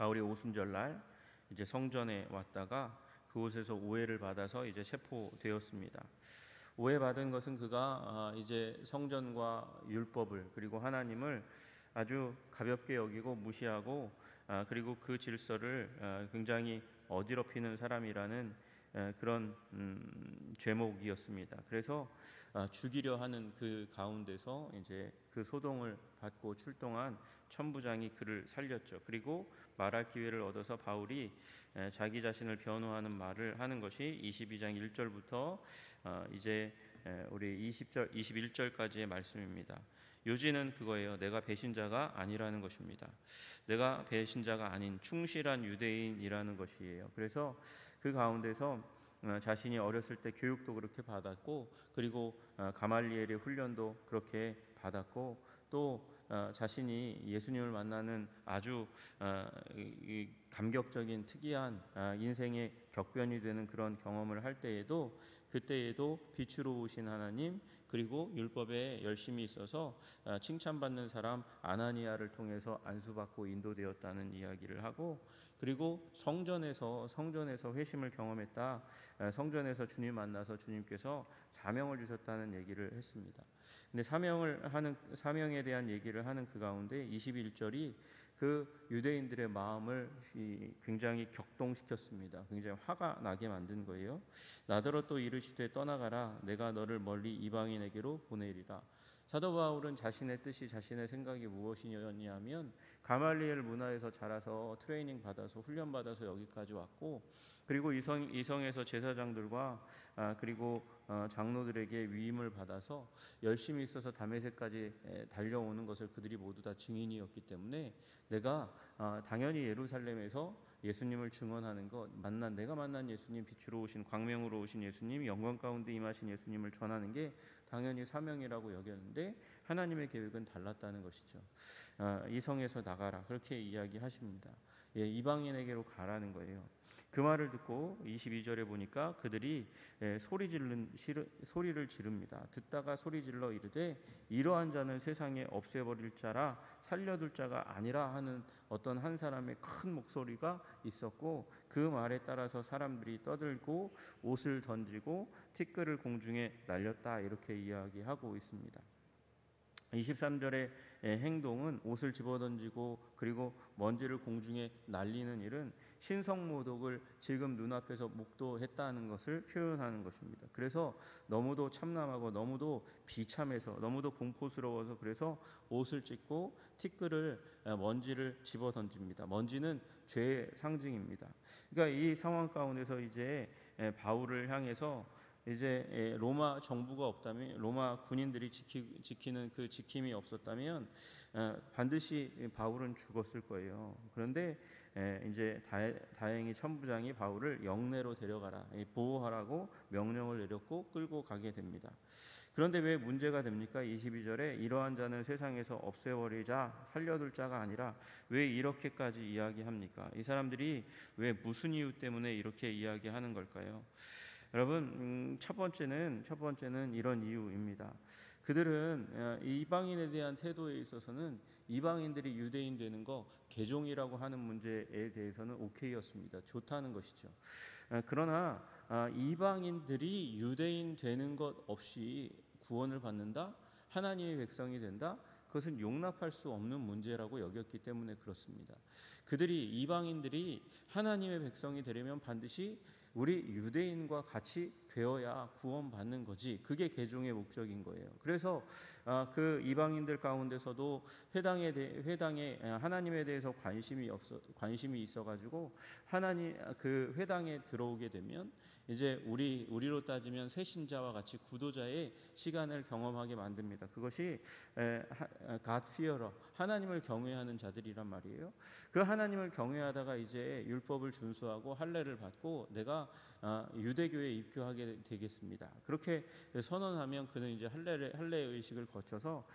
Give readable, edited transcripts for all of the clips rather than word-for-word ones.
바울이 오순절날 이제 성전에 왔다가 그곳에서 오해를 받아서 이제 체포되었습니다. 오해받은 것은 그가 이제 성전과 율법을 그리고 하나님을 아주 가볍게 여기고 무시하고 그리고 그 질서를 굉장히 어지럽히는 사람이라는 그런 죄목이었습니다. 그래서 죽이려 하는 그 가운데서 이제 그 소동을 받고 출동한 천부장이 그를 살렸죠. 그리고 말할 기회를 얻어서 바울이 자기 자신을 변호하는 말을 하는 것이 22장 1절부터 이제 우리 20절 21절까지의 말씀입니다. 요지는 그거예요. 내가 배신자가 아니라는 것입니다. 내가 배신자가 아닌 충실한 유대인이라는 것이에요. 그래서 그 가운데서 자신이 어렸을 때 교육도 그렇게 받았고 그리고 가말리엘의 훈련도 그렇게 받았고 또 자신이 예수님을 만나는 아주 감격적인 특이한 인생의 격변이 되는 그런 경험을 할 때에도 그때에도 빛으로 오신 하나님 그리고 율법에 열심히 있어서 칭찬받는 사람 아나니아를 통해서 안수받고 인도되었다는 이야기를 하고 그리고 성전에서 회심을 경험했다. 성전에서 주님 만나서 주님께서 사명을 주셨다는 얘기를 했습니다. 근데 사명에 대한 얘기를 하는 그 가운데 21절이 그 유대인들의 마음을 굉장히 격동시켰습니다. 굉장히 화가 나게 만든 거예요. 나더러 또 이르시되 떠나가라 내가 너를 멀리 이방인에게로 보내리라. 사도 바울은 자신의 뜻이 자신의 생각이 무엇이었냐면 가말리엘 문화에서 자라서 트레이닝 받아서 훈련 받아서 여기까지 왔고 그리고 이성에서 제사장들과 그리고 장로들에게 위임을 받아서 열심히 있어서 다메섹까지 달려오는 것을 그들이 모두 다 증인이었기 때문에 내가 당연히 예루살렘에서 예수님을 증언하는 것 내가 만난 예수님 빛으로 오신 광명으로 오신 예수님 영광 가운데 임하신 예수님을 전하는 게 당연히 사명이라고 여겼는데 하나님의 계획은 달랐다는 것이죠. 이성에서 나가라 그렇게 이야기하십니다. 이방인에게로 가라는 거예요. 그 말을 듣고 22절에 보니까 그들이 소리를 지릅니다. 듣다가 소리 질러 이르되 이러한 자는 세상에 없애버릴 자라 살려둘 자가 아니라 하는 어떤 한 사람의 큰 목소리가 있었고 그 말에 따라서 사람들이 떠들고 옷을 던지고 티끌을 공중에 날렸다 이렇게 이야기하고 있습니다. 23절의 행동은 옷을 집어던지고 그리고 먼지를 공중에 날리는 일은 신성모독을 지금 눈앞에서 목도했다는 것을 표현하는 것입니다. 그래서 너무도 참남하고 너무도 비참해서 너무도 공포스러워서 그래서 옷을 찢고 티끌을 먼지를 집어던집니다. 먼지는 죄의 상징입니다. 그러니까 이 상황 가운데서 이제 바울을 향해서 이제 로마 정부가 없다면 로마 군인들이 지키는 그 지킴이 없었다면 반드시 바울은 죽었을 거예요. 그런데 이제 다행히 천부장이 바울을 영내로 데려가라 보호하라고 명령을 내렸고 끌고 가게 됩니다. 그런데 왜 문제가 됩니까? 22절에 이러한 자는 세상에서 없애버리자 살려둘 자가 아니라 왜 이렇게까지 이야기합니까? 이 사람들이 왜 무슨 이유 때문에 이렇게 이야기하는 걸까요? 여러분 첫 번째는 이런 이유입니다. 그들은 이방인에 대한 태도에 있어서는 이방인들이 유대인 되는 거 개종이라고 하는 문제에 대해서는 오케이였습니다. 좋다는 것이죠. 그러나 이방인들이 유대인 되는 것 없이 구원을 받는다? 하나님의 백성이 된다? 그것은 용납할 수 없는 문제라고 여겼기 때문에 그렇습니다. 이방인들이 하나님의 백성이 되려면 반드시 우리 유대인과 같이 되어야 구원받는 거지. 그게 개종의 목적인 거예요. 그래서 그 이방인들 가운데서도 회당에 하나님에 대해서 관심이 있어가지고 그 회당에 들어오게 되면 이제 우리로 따지면 새신자와 같이 구도자의 시간을 경험하게 만듭니다. 그것이 God fearer, 하나님을 경외하는 자들이란 말이에요. 그 하나님을 경외하다가 이제 율법을 준수하고 할례를 받고 내가 유대교에 입교하게 되겠습니다. 그렇게 선언하면 그는 이제 할례 의식을 거쳐서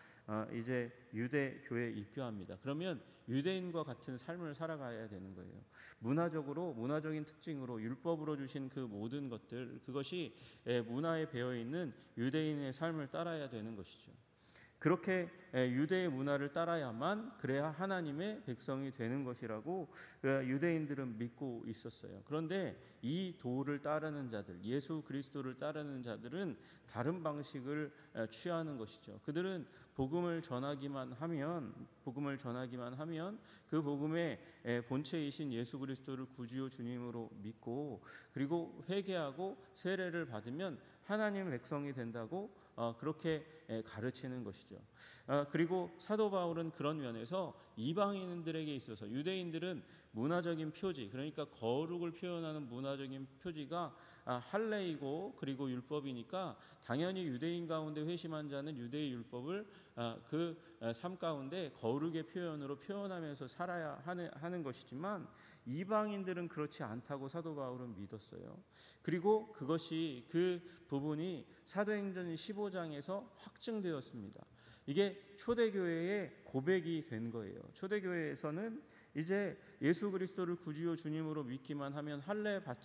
이제 유대교에 입교합니다. 그러면 유대인과 같은 삶을 살아가야 되는 거예요. 문화적인 특징으로 율법으로 주신 그 모든 것들 그것이 문화에 배어 있는 유대인의 삶을 따라야 되는 것이죠. 그렇게 유대의 문화를 따라야만 그래야 하나님의 백성이 되는 것이라고 유대인들은 믿고 있었어요. 그런데 이 도를 따르는 자들, 예수 그리스도를 따르는 자들은 다른 방식을 취하는 것이죠. 그들은 복음을 전하기만 하면 그 복음의 본체이신 예수 그리스도를 구주요 주님으로 믿고 그리고 회개하고 세례를 받으면 하나님의 백성이 된다고 그렇게 가르치는 것이죠. 그리고 사도 바울은 그런 면에서 이방인들에게 있어서 유대인들은 문화적인 표지, 그러니까 거룩을 표현하는 문화적인 표지가 할례이고 그리고 율법이니까 당연히 유대인 가운데 회심한 자는 유대의 율법을 그 삶 가운데 거룩의 표현으로 표현하면서 살아야 하는 것이지만 이방인들은 그렇지 않다고 사도 바울은 믿었어요. 그리고 그 부분이 사도행전 15장에서 확증되었습니다. 이게 초대교회의 고백이 된 거예요. 초대교회에서는 이제 예수 그리스도를 구주요 주님으로 믿기만 하면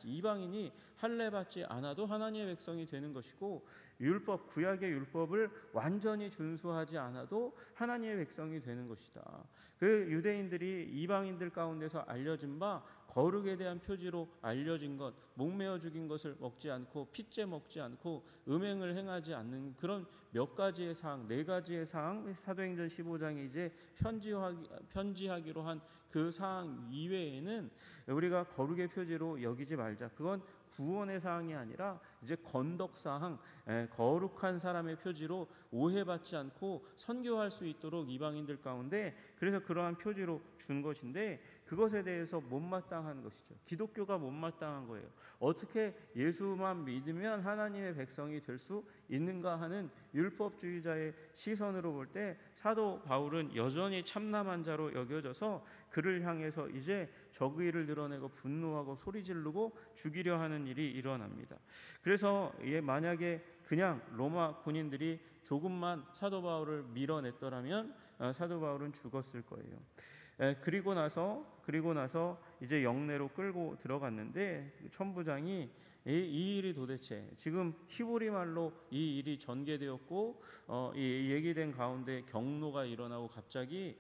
이방인이 할례 받지 않아도 하나님의 백성이 되는 것이고 구약의 율법을 완전히 준수하지 않아도 하나님의 백성이 되는 것이다. 그 유대인들이 이방인들 가운데서 알려진 바 거룩에 대한 표지로 알려진 것, 목매어 죽인 것을 먹지 않고 핏째 먹지 않고 음행을 행하지 않는 그런 몇 가지의 사항, 4가지의 사항, 사도행전 15장에 이제 편지하기로 한 그 사항 이외에는 우리가 거룩의 표지로 여기지 말자. 그건 구원의 사항이 아니라 이제 건덕 사항, 거룩한 사람의 표지로 오해받지 않고 선교할 수 있도록 이방인들 가운데 그래서 그러한 표지로 준 것인데 그것에 대해서 못마땅한 것이죠. 기독교가 못마땅한 거예요. 어떻게 예수만 믿으면 하나님의 백성이 될 수 있는가 하는 율법주의자의 시선으로 볼 때 사도 바울은 여전히 참남한 자로 여겨져서 그를 향해서 이제 적의를 드러내고 분노하고 소리 지르고 죽이려 하는 일이 일어납니다. 그래서 만약에 그냥 로마 군인들이 조금만 사도 바울을 밀어냈더라면 사도 바울은 죽었을 거예요. 그리고 나서 이제 영내로 끌고 들어갔는데 천부장이 이 일이 도대체 지금 히브리 말로 이 일이 전개되었고 이 얘기된 가운데 경로가 일어나고 갑자기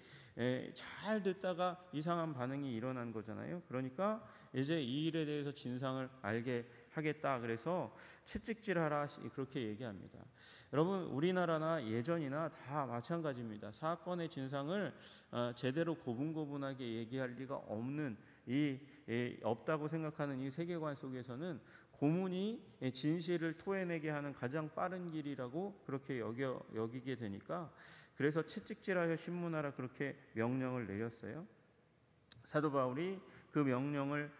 잘 듣다가 이상한 반응이 일어난 거잖아요. 그러니까 이제 이 일에 대해서 진상을 알게 하겠다. 그래서 채찍질하라 그렇게 얘기합니다. 여러분 우리나라나 예전이나 다 마찬가지입니다. 사건의 진상을 제대로 고분고분하게 얘기할 리가 없는 없다고 생각하는 이 세계관 속에서는 고문이 진실을 토해내게 하는 가장 빠른 길이라고 그렇게 여기게 되니까 그래서 채찍질하여 신문하라 그렇게 명령을 내렸어요. 사도 바울이 그 명령을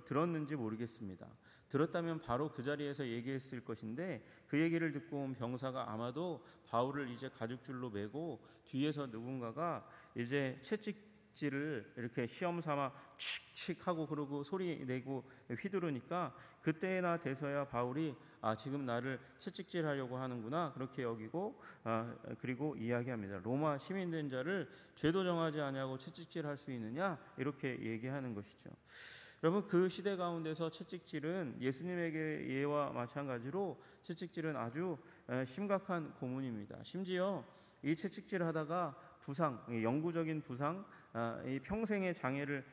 들었는지 모르겠습니다. 들었다면 바로 그 자리에서 얘기했을 것인데 그 얘기를 듣고 온 병사가 아마도 바울을 이제 가죽줄로 매고 뒤에서 누군가가 이제 채찍질을 이렇게 시험 삼아 칙칙 하고 그러고 소리 내고 휘두르니까 그때나 돼서야 바울이 지금 나를 채찍질하려고 하는구나 그렇게 여기고 그리고 이야기합니다. 로마 시민된 자를 죄도 정하지 아니하고 채찍질할 수 있느냐 이렇게 얘기하는 것이죠. 여러분 그 시대 가운데서 채찍질은 예수님에게 예와 마찬가지로 채찍질은 아주 심각한 고문입니다. 심지어 이 채찍질을 하다가 영구적인 부상, 이 평생의 장애를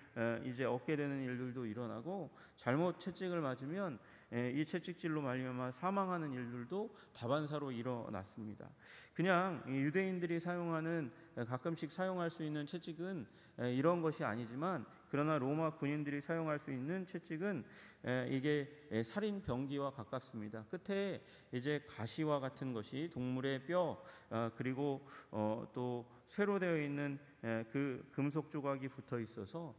이제 얻게 되는 일들도 일어나고 잘못 채찍을 맞으면 이 채찍질로 말미암아 사망하는 일들도 다반사로 일어났습니다. 그냥 유대인들이 가끔씩 사용할 수 있는 채찍은 이런 것이 아니지만 그러나 로마 군인들이 사용할 수 있는 채찍은 이게 살인 병기와 가깝습니다. 끝에 이제 가시와 같은 것이 동물의 뼈 그리고 또 쇠로 되어 있는 그 금속 조각이 붙어 있어서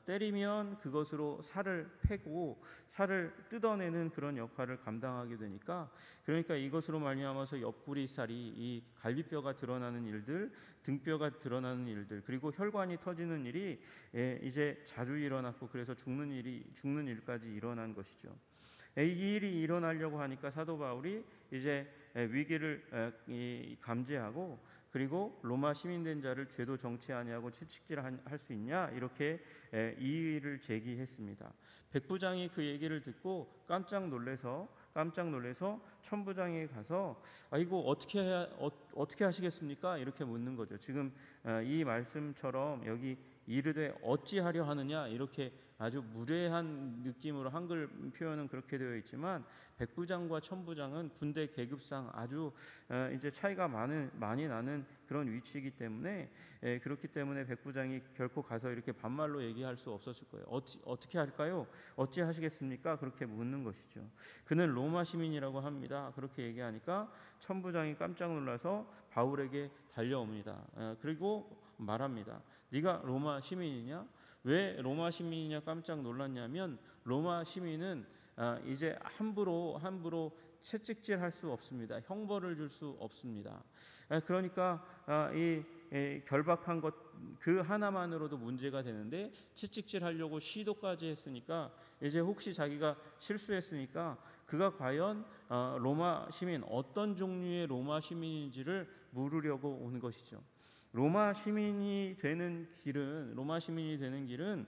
때리면 그것으로 살을 패고 살을 뜯어내는 그런 역할을 감당하게 되니까 그러니까 이것으로 말미암아서 옆구리살이 이 갈비뼈가 드러나는 일들, 등뼈가 드러나는 일들 그리고 혈관이 터지는 일이 이제 자주 일어났고 그래서 죽는 일까지 일어난 것이죠. 이 일이 일어나려고 하니까 사도 바울이 이제 위기를 감지하고 그리고 로마 시민된 자를 죄도 정치 아니하고 채찍질할 수 있냐 이렇게 이의를 제기했습니다. 백부장이 그 얘기를 듣고 깜짝 놀라서 깜짝 놀라서 천부장에 가서 이거 어떻게 하시겠습니까? 이렇게 묻는 거죠. 지금 이 말씀처럼 여기 이르되 어찌하려 하느냐 이렇게 아주 무례한 느낌으로 한글 표현은 그렇게 되어 있지만 백부장과 천부장은 군대 계급상 아주 이제 차이가 많이 나는 그런 위치이기 때문에 그렇기 때문에 백부장이 결코 가서 이렇게 반말로 얘기할 수 없었을 거예요. 어떻게 할까요? 어찌 하시겠습니까? 그렇게 묻는 것이죠. 그는 로마 시민이라고 합니다. 그렇게 얘기하니까 천부장이 깜짝 놀라서 바울에게 달려옵니다. 그리고 말합니다. 네가 로마 시민이냐? 왜 로마 시민이냐 깜짝 놀랐냐면 로마 시민은 이제 함부로 채찍질할 수 없습니다. 형벌을 줄 수 없습니다. 그러니까 이 결박한 것 그 하나만으로도 문제가 되는데 채찍질하려고 시도까지 했으니까 이제 혹시 자기가 실수했으니까 그가 과연 로마 시민 어떤 종류의 로마 시민인지를 물으려고 온 것이죠. 로마 시민이 되는 길은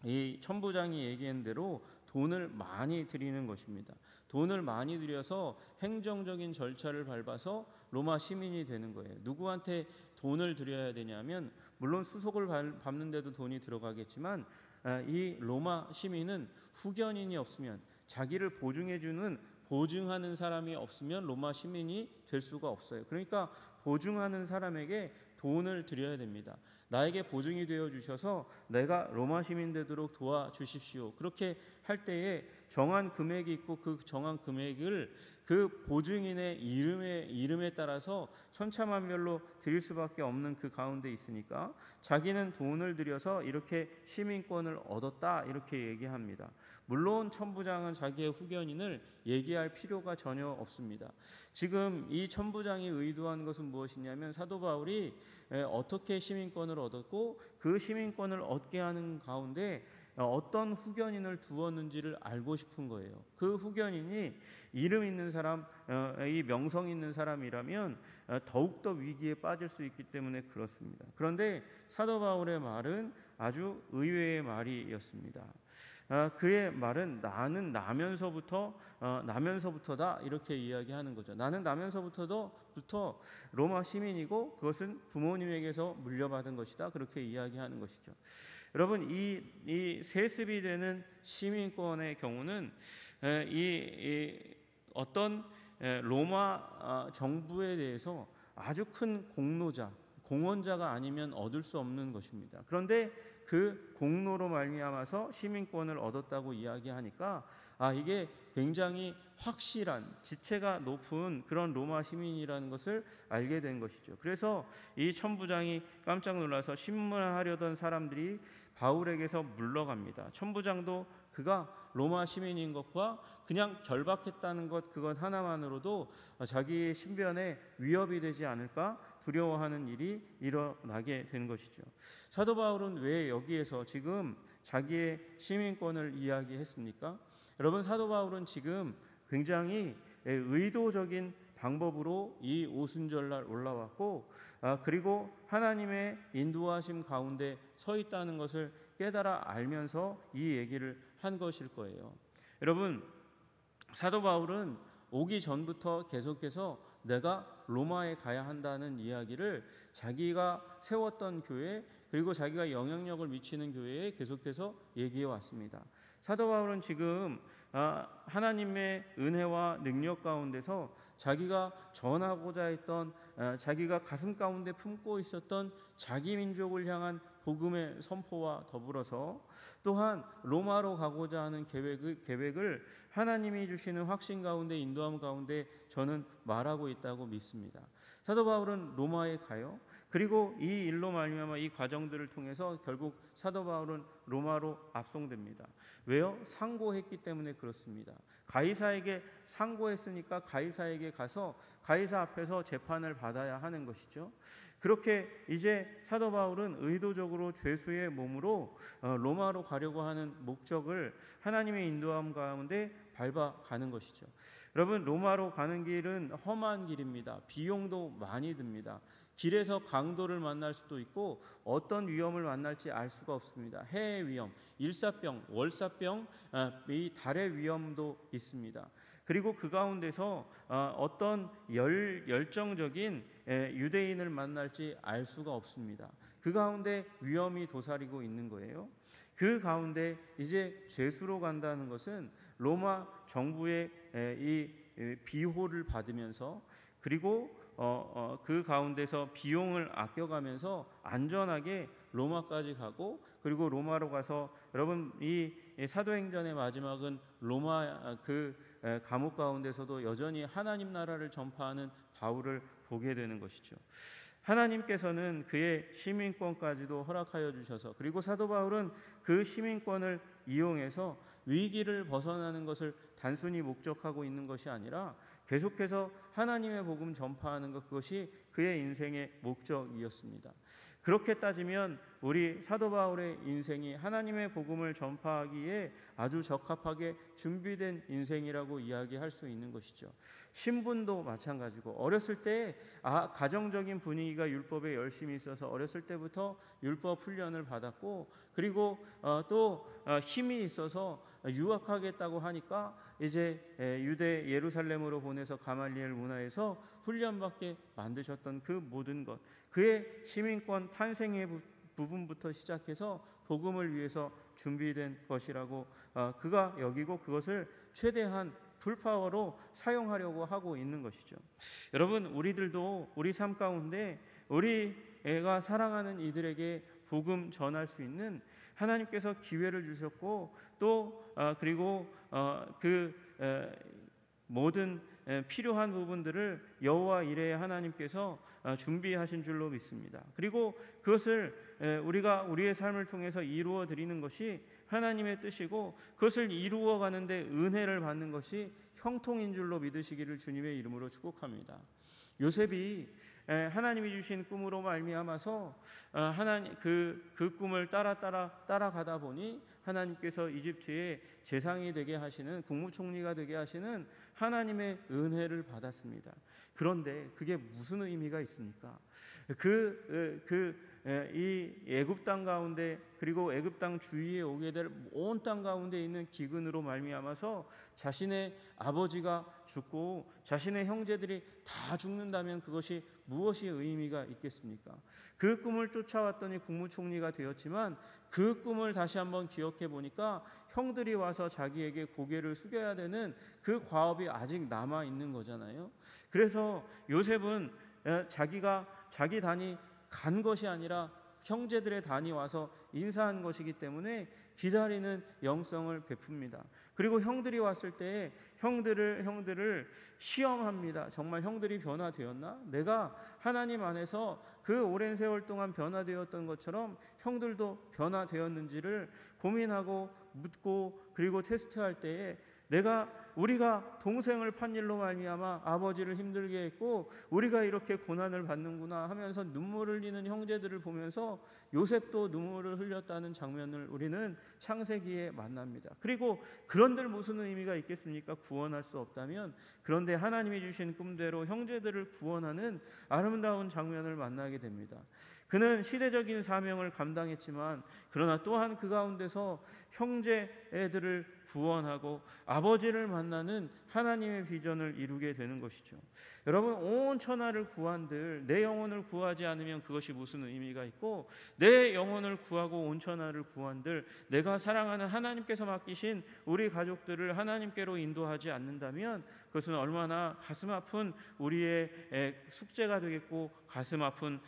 이 천부장이 얘기한 대로 돈을 많이 들이는 것입니다. 돈을 많이 들여서 행정적인 절차를 밟아서 로마 시민이 되는 거예요. 누구한테 돈을 들여야 되냐면 물론 수속을 밟는 데도 돈이 들어가겠지만 이 로마 시민은 후견인이 없으면 자기를 보증하는 사람이 없으면 로마 시민이 될 수가 없어요. 그러니까 보증하는 사람에게 돈을 드려야 됩니다. 나에게 보증이 되어 주셔서 내가 로마 시민 되도록 도와주십시오. 그렇게 할 때에 정한 금액이 있고 그 정한 금액을 그 보증인의 이름에 따라서 천차만별로 드릴 수밖에 없는 그 가운데 있으니까 자기는 돈을 들여서 이렇게 시민권을 얻었다 이렇게 얘기합니다. 물론 천부장은 자기의 후견인을 얘기할 필요가 전혀 없습니다. 지금 이 천부장이 의도한 것은 무엇이냐면 사도 바울이 어떻게 시민권을 얻었고 그 시민권을 얻게 하는 가운데 어떤 후견인을 두었는지를 알고 싶은 거예요. 그 후견인이 이름 있는 사람, 이 명성 있는 사람이라면 더욱더 위기에 빠질 수 있기 때문에 그렇습니다. 그런데 사도 바울의 말은 아주 의외의 말이었습니다. 그의 말은 나는 나면서부터다 이렇게 이야기하는 거죠. 나는 나면서부터 로마 시민이고 그것은 부모님에게서 물려받은 것이다 그렇게 이야기하는 것이죠. 여러분 이 세습이 되는 시민권의 경우는 어떤 로마 정부에 대해서 아주 큰 공헌자가 아니면 얻을 수 없는 것입니다. 그런데 그 공로로 말미암아서 시민권을 얻었다고 이야기하니까 이게 굉장히 확실한 지체가 높은 그런 로마 시민이라는 것을 알게 된 것이죠. 그래서 이 천부장이 깜짝 놀라서 신문하려던 사람들이 바울에게서 물러갑니다. 천부장도 그가 로마 시민인 것과 그냥 결박했다는 그것 하나만으로도 자기의 신변에 위협이 되지 않을까 두려워하는 일이 일어나게 된 것이죠. 사도 바울은 왜 여기에서 지금 자기의 시민권을 이야기했습니까? 여러분 사도 바울은 지금 굉장히 의도적인 방법으로 이 오순절날 올라왔고 그리고 하나님의 인도하심 가운데 서 있다는 것을 깨달아 알면서 이 얘기를 한 것일 거예요. 여러분 사도 바울은 오기 전부터 계속해서 내가 로마에 가야 한다는 이야기를 자기가 세웠던 교회 그리고 자기가 영향력을 미치는 교회에 계속해서 얘기해 왔습니다. 사도 바울은 지금 하나님의 은혜와 능력 가운데서 자기가 전하고자 했던 자기가 가슴 가운데 품고 있었던 자기 민족을 향한 복음의 선포와 더불어서 또한 로마로 가고자 하는 계획을 하나님이 주시는 확신 가운데 인도함 가운데 저는 말하고 있다고 믿습니다. 사도 바울은 로마에 가요. 그리고 이 일로 말미암아 이 과정들을 통해서 결국 사도 바울은 로마로 압송됩니다. 왜요? 상고했기 때문에 그렇습니다. 가이사에게 상고했으니까 가이사에게 가서 가이사 앞에서 재판을 받아야 하는 것이죠. 그렇게 이제 사도 바울은 의도적으로 죄수의 몸으로 로마로 가려고 하는 목적을 하나님의 인도함 가운데 밟아가는 것이죠. 여러분 로마로 가는 길은 험한 길입니다. 비용도 많이 듭니다. 길에서 강도를 만날 수도 있고 어떤 위험을 만날지 알 수가 없습니다. 해의 위험, 일사병, 월사병, 이 달의 위험도 있습니다. 그리고 그 가운데서 어떤 열정적인 유대인을 만날지 알 수가 없습니다. 그 가운데 위험이 도사리고 있는 거예요. 그 가운데 이제 죄수로 간다는 것은 로마 정부의 이 비호를 받으면서 그리고 그 가운데서 비용을 아껴가면서 안전하게 로마까지 가고 그리고 로마로 가서 여러분 이 사도행전의 마지막은 로마 그 감옥 가운데서도 여전히 하나님 나라를 전파하는 바울을 보게 되는 것이죠. 하나님께서는 그의 시민권까지도 허락하여 주셔서 그리고 사도 바울은 그 시민권을 이용해서 위기를 벗어나는 것을 단순히 목적하고 있는 것이 아니라 계속해서 하나님의 복음 전파하는 것, 그것이 그의 인생의 목적이었습니다. 그렇게 따지면 우리 사도 바울의 인생이 하나님의 복음을 전파하기에 아주 적합하게 준비된 인생이라고 이야기할 수 있는 것이죠. 신분도 마찬가지고 어렸을 때 가정적인 분위기가 율법에 열심히 있어서 어렸을 때부터 율법 훈련을 받았고 그리고 또 힘이 있어서 유학하겠다고 하니까 이제 유대 예루살렘으로 보내서 가말리엘 문화에서 훈련받게 만드셨던 그 모든 것, 그의 시민권 탄생의 부분부터 시작해서 복음을 위해서 준비된 것이라고 그가 여기고 그것을 최대한 풀파워로 사용하려고 하고 있는 것이죠. 여러분, 우리들도 우리 삶 가운데 우리 애가 사랑하는 이들에게 복음 전할 수 있는 하나님께서 기회를 주셨고 또 그리고 그 모든 필요한 부분들을 여호와 이레의 하나님께서 준비하신 줄로 믿습니다. 그리고 그것을 우리가 우리의 삶을 통해서 이루어 드리는 것이 하나님의 뜻이고 그것을 이루어 가는데 은혜를 받는 것이 형통인 줄로 믿으시기를 주님의 이름으로 축복합니다. 요셉이 하나님이 주신 꿈으로 말미암아서 하나님 그 꿈을 따라가다 보니 하나님께서 이집트의 재상이 되게 하시는 국무총리가 되게 하시는 하나님의 은혜를 받았습니다. 그런데 그게 무슨 의미가 있습니까? 이 애굽 땅 가운데 그리고 애굽 땅 주위에 오게 될 온 땅 가운데 있는 기근으로 말미암아서 자신의 아버지가 죽고 자신의 형제들이 다 죽는다면 그것이 무엇이 의미가 있겠습니까? 그 꿈을 쫓아왔더니 국무총리가 되었지만 그 꿈을 다시 한번 기억해 보니까 형들이 와서 자기에게 고개를 숙여야 되는 그 과업이 아직 남아 있는 거잖아요. 그래서 요셉은 자기 단이 간 것이 아니라 형제들의 단이 와서 인사한 것이기 때문에 기다리는 영성을 베풉니다. 그리고 형들이 왔을 때 형들을 시험합니다. 정말 형들이 변화되었나? 내가 하나님 안에서 그 오랜 세월 동안 변화되었던 것처럼 형들도 변화되었는지를 고민하고 묻고 그리고 테스트할 때에 우리가 동생을 판 일로 말미암아 아버지를 힘들게 했고 우리가 이렇게 고난을 받는구나 하면서 눈물을 흘리는 형제들을 보면서 요셉도 눈물을 흘렸다는 장면을 우리는 창세기에 만납니다. 그리고 그런들 무슨 의미가 있겠습니까? 구원할 수 없다면. 그런데 하나님이 주신 꿈대로 형제들을 구원하는 아름다운 장면을 만나게 됩니다. 그는 시대적인 사명을 감당했지만 그러나 또한 그 가운데서 형제들을 구원하고 아버지를 만나는 하나님의 비전을 이루게 되는 것이죠. 여러분, 온 천하를 구한들 내 영혼을 구하지 않으면 그것이 무슨 의미가 있고 내 영혼을 구하고 온 천하를 구한들 내가 사랑하는 하나님께서 맡기신 우리 가족들을 하나님께로 인도하지 않는다면 그것은 얼마나 가슴 아픈 우리의 숙제가 되겠고 가슴 아픈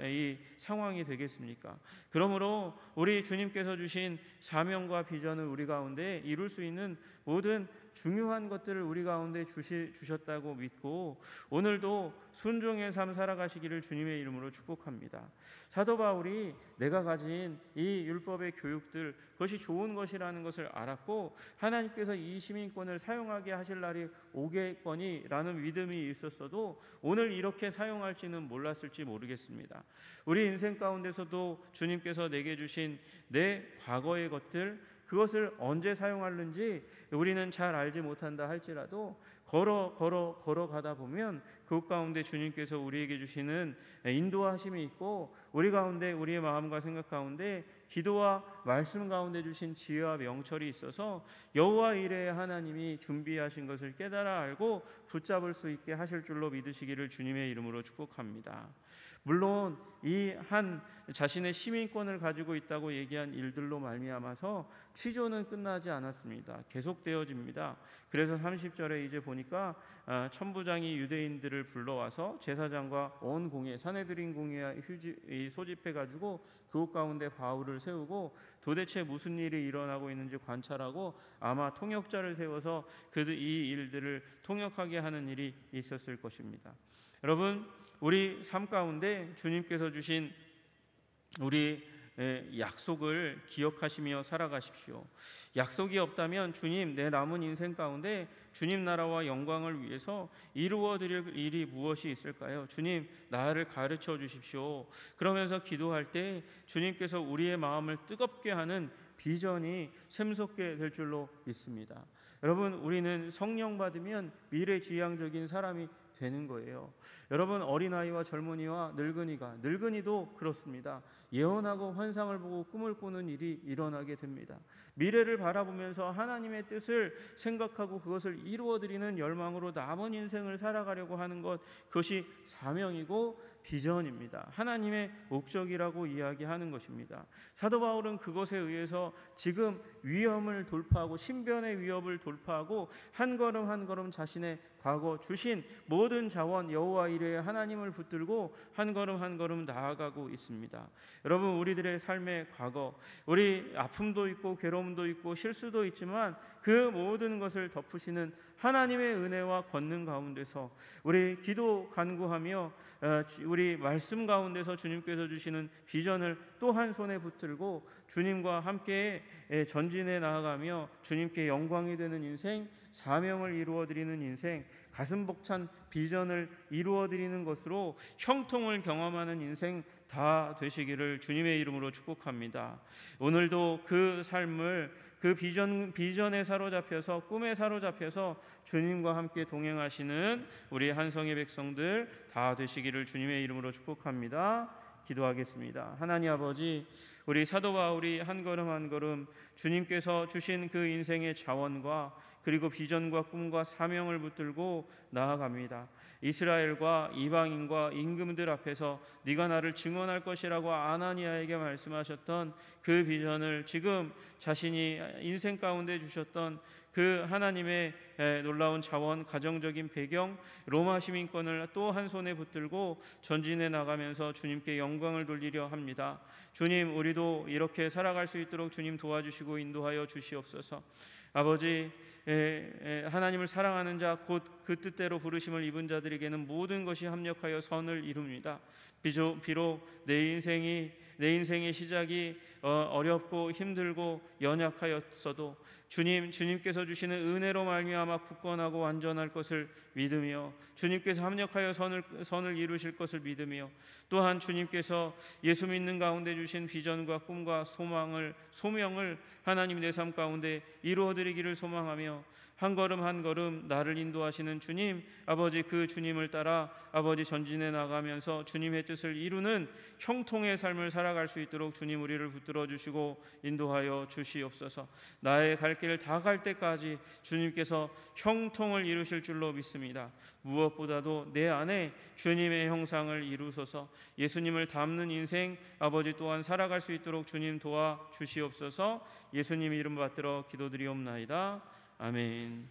이 상황이 되겠습니까? 그러므로 우리 주님께서 주신 사명과 비전을 우리 가운데 이룰 수 있는 모든 중요한 것들을 우리 가운데 주셨다고 믿고 오늘도 순종의 삶 살아가시기를 주님의 이름으로 축복합니다. 사도 바울이 내가 가진 이 율법의 교육들 그것이 좋은 것이라는 것을 알았고 하나님께서 이 시민권을 사용하게 하실 날이 오겠거니라는 믿음이 있었어도 오늘 이렇게 사용할지는 몰랐을지 모르겠습니다. 우리 인생 가운데서도 주님께서 내게 주신 내 과거의 것들 그것을 언제 사용하는지 우리는 잘 알지 못한다 할지라도 걸어가다 보면 그 가운데 주님께서 우리에게 주시는 인도하심이 있고, 우리 가운데 우리의 마음과 생각 가운데 기도와 말씀 가운데 주신 지혜와 명철이 있어서 여호와 이레의 하나님이 준비하신 것을 깨달아 알고 붙잡을 수 있게 하실 줄로 믿으시기를 주님의 이름으로 축복합니다. 물론 이 한 자신의 시민권을 가지고 있다고 얘기한 일들로 말미암아서 취조는 끝나지 않았습니다. 계속되어집니다. 그래서 30절에 이제 보니까 천부장이 유대인들을 불러와서 제사장과 온 공회, 사내들인 공회와 소집해가지고 그곳 가운데 바울을 세우고 도대체 무슨 일이 일어나고 있는지 관찰하고 아마 통역자를 세워서 이 일들을 통역하게 하는 일이 있었을 것입니다. 여러분, 우리 삶 가운데 주님께서 주신 우리 약속을 기억하시며 살아가십시오. 약속이 없다면 주님, 내 남은 인생 가운데 주님 나라와 영광을 위해서 이루어드릴 일이 무엇이 있을까요? 주님, 나를 가르쳐 주십시오. 그러면서 기도할 때 주님께서 우리의 마음을 뜨겁게 하는 비전이 샘솟게 될 줄로 믿습니다. 여러분, 우리는 성령 받으면 미래지향적인 사람이 되는 거예요. 여러분, 어린아이와 젊은이와 늙은이도 그렇습니다. 예언하고 환상을 보고 꿈을 꾸는 일이 일어나게 됩니다. 미래를 바라보면서 하나님의 뜻을 생각하고 그것을 이루어드리는 열망으로 남은 인생을 살아가려고 하는 것, 그것이 사명이고 비전입니다. 하나님의 목적이라고 이야기하는 것입니다. 사도 바울은 그것에 의해서 지금 위험을 돌파하고 신변의 위협을 돌파하고 한 걸음 한 걸음 자신의 과거 주신 모든 자원 여호와 이레의 하나님을 붙들고 한 걸음 한 걸음 나아가고 있습니다. 여러분, 우리들의 삶의 과거, 우리 아픔도 있고 괴로움도 있고 실수도 있지만 그 모든 것을 덮으시는 하나님의 은혜와 권능 가운데서 우리 기도 간구하며 우리 말씀 가운데서 주님께서 주시는 비전을 또 한 손에 붙들고 주님과 함께 전진해 나아가며 주님께 영광이 되는 인생, 사명을 이루어드리는 인생, 가슴 벅찬 비전을 이루어드리는 것으로 형통을 경험하는 인생 다 되시기를 주님의 이름으로 축복합니다. 오늘도 그 삶을 그 비전에 사로잡혀서 꿈에 사로잡혀서 주님과 함께 동행하시는 우리 한성의 백성들 다 되시기를 주님의 이름으로 축복합니다. 기도하겠습니다. 하나님 아버지, 우리 사도 바울이 한 걸음 한 걸음 주님께서 주신 그 인생의 자원과 그리고 비전과 꿈과 사명을 붙들고 나아갑니다. 이스라엘과 이방인과 임금들 앞에서 네가 나를 증언할 것이라고 아나니아에게 말씀하셨던 그 비전을 지금 자신이 인생 가운데 주셨던 그 하나님의 놀라운 자원, 가정적인 배경, 로마 시민권을 또 한 손에 붙들고 전진해 나가면서 주님께 영광을 돌리려 합니다. 주님, 우리도 이렇게 살아갈 수 있도록 주님 도와주시고 인도하여 주시옵소서. 아버지, 하나님을 사랑하는 자 곧 그 뜻대로 부르심을 입은 자들에게는 모든 것이 합력하여 선을 이룹니다. 비록 내 인생의 시작이 어렵고 힘들고 연약하였어도 주님께서 주시는 은혜로 말미암아 굳건하고 완전할 것을 믿으며 주님께서 합력하여 선을 이루실 것을 믿으며 또한 주님께서 예수 믿는 가운데 주신 비전과 꿈과 소명을 하나님 내 삶 가운데 이루어드리기를 소망하며 한 걸음 한 걸음 나를 인도하시는 주님, 아버지, 그 주님을 따라 아버지 전진해 나가면서 주님의 뜻을 이루는 형통의 삶을 살아갈 수 있도록 주님 우리를 붙들어 주시고 인도하여 주시옵소서. 나의 갈 길 다 갈 때까지 주님께서 형통을 이루실 줄로 믿습니다. 무엇보다도 내 안에 주님의 형상을 이루소서. 예수님을 닮는 인생 아버지 또한 살아갈 수 있도록 주님 도와 주시옵소서. 예수님 이름 받들어 기도드리옵나이다. 아멘.